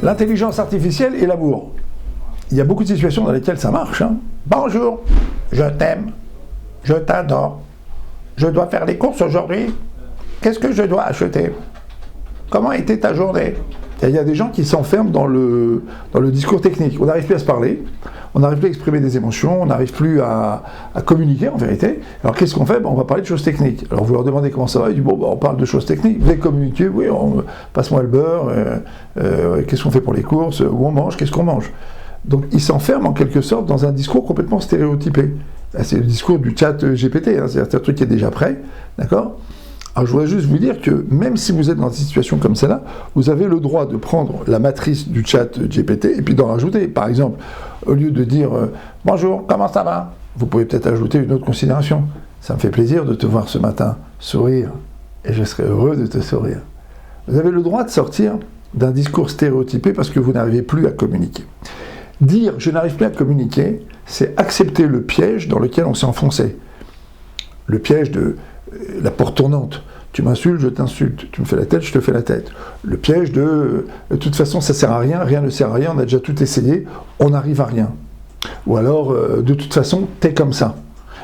L'intelligence artificielle et l'amour. Il y a beaucoup de situations dans lesquelles ça marche. Hein. Bonjour, je t'aime, je t'adore, je dois faire les courses aujourd'hui. Qu'est-ce que je dois acheter? Comment était ta journée? Il y a des gens qui s'enferment dans le discours technique. On n'arrive plus à se parler, on n'arrive plus à exprimer des émotions, on n'arrive plus à communiquer en vérité. Alors qu'est-ce qu'on fait? On va parler de choses techniques. Alors vous leur demandez comment ça va, ils disent bon, on parle de choses techniques. Vous voulez communiquer? Oui, passe-moi le beurre, qu'est-ce qu'on fait pour les courses, où on mange, qu'est-ce qu'on mange? Donc ils s'enferment en quelque sorte dans un discours complètement stéréotypé. C'est le discours du chat GPT, hein, c'est un truc qui est déjà prêt, d'accord? Alors je voudrais juste vous dire que même si vous êtes dans une situation comme celle-là, vous avez le droit de prendre la matrice du chat GPT et puis d'en rajouter. Par exemple, au lieu de dire « Bonjour, comment ça va ?» vous pouvez peut-être ajouter une autre considération. « Ça me fait plaisir de te voir ce matin sourire et je serai heureux de te sourire. » Vous avez le droit de sortir d'un discours stéréotypé parce que vous n'arrivez plus à communiquer. Dire « je n'arrive plus à communiquer », c'est accepter le piège dans lequel on s'est enfoncé. Le piège de la porte tournante. Tu m'insultes, je t'insulte. Tu me fais la tête, je te fais la tête. Le piège de toute façon, ça sert à rien, rien ne sert à rien, on a déjà tout essayé, on n'arrive à rien. Ou alors, de toute façon, t'es comme ça.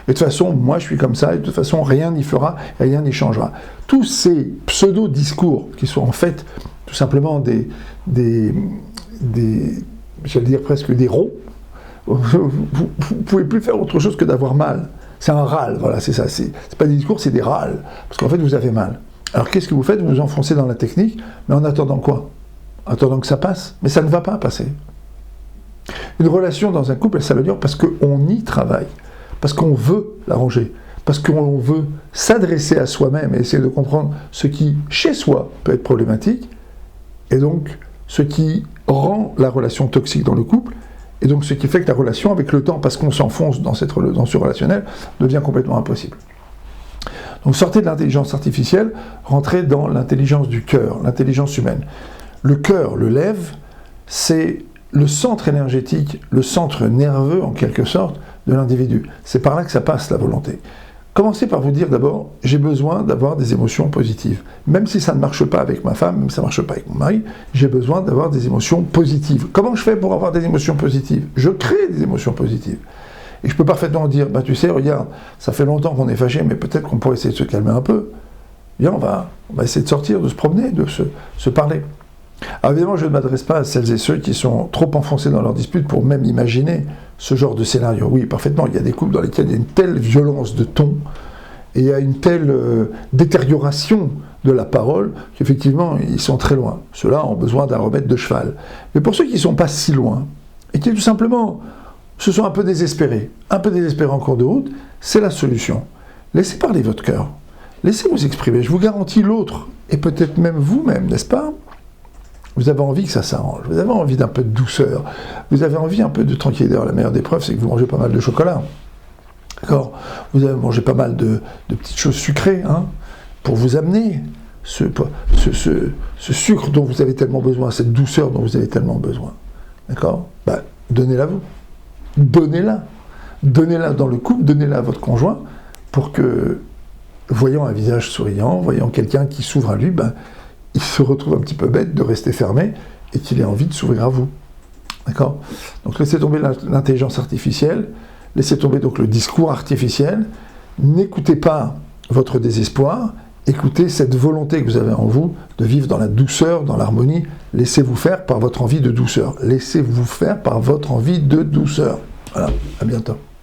Et de toute façon, moi je suis comme ça, et de toute façon, rien n'y fera, et rien n'y changera. Tous ces pseudo-discours, qui sont en fait tout simplement j'allais dire presque des rots, vous ne pouvez plus faire autre chose que d'avoir mal. C'est un râle, voilà, c'est ça. C'est pas des discours, c'est des râles. Parce qu'en fait, vous avez mal. Alors qu'est-ce que vous faites? Vous vous enfoncez dans la technique, mais en attendant quoi? En attendant que ça passe. Mais ça ne va pas passer. Une relation dans un couple, ça veut dire parce qu'on y travaille, parce qu'on veut l'arranger, parce qu'on veut s'adresser à soi-même et essayer de comprendre ce qui, chez soi, peut être problématique, et donc ce qui rend la relation toxique dans le couple, et donc ce qui fait que la relation, avec le temps, parce qu'on s'enfonce dans ce relationnel, devient complètement impossible. Donc sortez de l'intelligence artificielle, rentrez dans l'intelligence du cœur, l'intelligence humaine. Le cœur, le lève, c'est le centre énergétique, le centre nerveux, en quelque sorte, de l'individu. C'est par là que ça passe, la volonté. Commencez par vous dire d'abord, j'ai besoin d'avoir des émotions positives. Même si ça ne marche pas avec ma femme, même si ça ne marche pas avec mon mari, j'ai besoin d'avoir des émotions positives. Comment je fais pour avoir des émotions positives? Je crée des émotions positives. Et je peux parfaitement dire, tu sais, regarde, ça fait longtemps qu'on est fâché, mais peut-être qu'on pourrait essayer de se calmer un peu. Bien, on va essayer de sortir, de se promener, de se parler. Alors évidemment, je ne m'adresse pas à celles et ceux qui sont trop enfoncés dans leur dispute pour même imaginer ce genre de scénario. Oui, parfaitement, il y a des couples dans lesquels il y a une telle violence de ton et il y a une telle détérioration de la parole qu'effectivement, ils sont très loin. Ceux-là ont besoin d'un remède de cheval. Mais pour ceux qui ne sont pas si loin et qui tout simplement se sont un peu désespérés en cours de route, c'est la solution. Laissez parler votre cœur. Laissez vous exprimer. Je vous garantis l'autre, et peut-être même vous-même, n'est-ce pas? Vous avez envie que ça s'arrange, vous avez envie d'un peu de douceur, vous avez envie un peu de tranquillité. La meilleure des preuves, c'est que vous mangez pas mal de chocolat. D'accord? Vous avez mangé pas mal de petites choses sucrées, hein, pour vous amener ce sucre dont vous avez tellement besoin, cette douceur dont vous avez tellement besoin. D'accord? Donnez-la vous. Donnez-la. Donnez-la dans le couple, donnez-la à votre conjoint, pour que, voyant un visage souriant, voyant quelqu'un qui s'ouvre à lui, il se retrouve un petit peu bête de rester fermé et qu'il ait envie de s'ouvrir à vous. D'accord? Donc laissez tomber l'intelligence artificielle, laissez tomber donc le discours artificiel, n'écoutez pas votre désespoir, écoutez cette volonté que vous avez en vous de vivre dans la douceur, dans l'harmonie. Laissez-vous faire par votre envie de douceur. Laissez-vous faire par votre envie de douceur. Voilà, à bientôt.